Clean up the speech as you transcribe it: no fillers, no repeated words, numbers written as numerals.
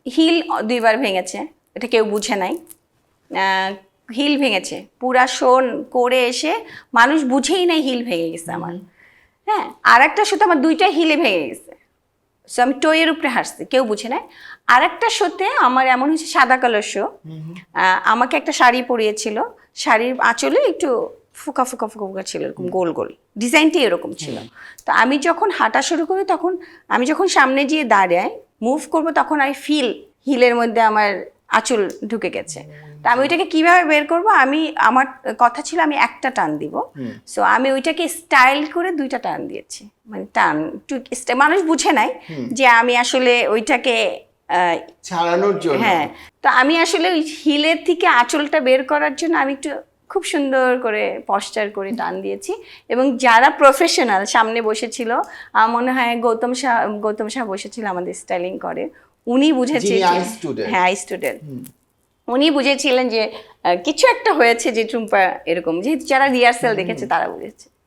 Hill 2বার ভেঙেছে, এটা কেউ বুঝে নাই। হিল ভেঙেছে পুরা শোন করে এসে মানুষ বুঝেই নাই হিল ভেঙে গেছে আমার। হ্যাঁ, আর একটা শোতে আমার 2টা হিলে ভেঙে গেছে। সো আমি টয়ের উপরে হাসছি, কেউ বুঝে নাই। আর একটা শোতে আমার এমন হয়েছে, সাদা কালার শো, আমাকে একটা শাড়ি পরিয়েছিল, শাড়ির আঁচলে একটু ফুকা ফুকা ফুকা ফুকা ছিল, এরকম গোল গোল ডিজাইনটি এরকম ছিল। তো আমি যখন হাঁটা শুরু করি, তখন আমি যখন সামনে গিয়ে দাঁড়াই মুভ করব, তখন আমি ফিল হিলের মধ্যে আমার আঁচল ঢুকে গেছে। তা আমি ওইটাকে কিভাবে বের করব, আমার কথা ছিল আমি একটা টান দিব। সো আমি ওইটাকে স্টাইল করে 2টা টান দিয়েছি, মানে টান মানুষ বুঝে নাই যে আমি আসলে ওইটাকে ছাড়ানোর জন্য। হ্যাঁ, তো আমি আসলে ওই হিলের থেকে আঁচলটা বের করার জন্য আমি একটু খুব সুন্দর করে পশ্চার করে টান দিয়েছি। এবং যারা প্রফেশনাল সামনে বসেছিল, আমার মনে হয় গৌতম শাহ বসেছিল আমাদের স্টাইলিং করে, উনি বুঝেছে, হ্যাঁ আই স্টুডেন্ট, উনি বুঝেছিলেন যে কিছু একটা হয়েছে, যে টুম্পা এরকম, যেহেতু যারা রিহার্সাল দেখেছে তারা বুঝেছে।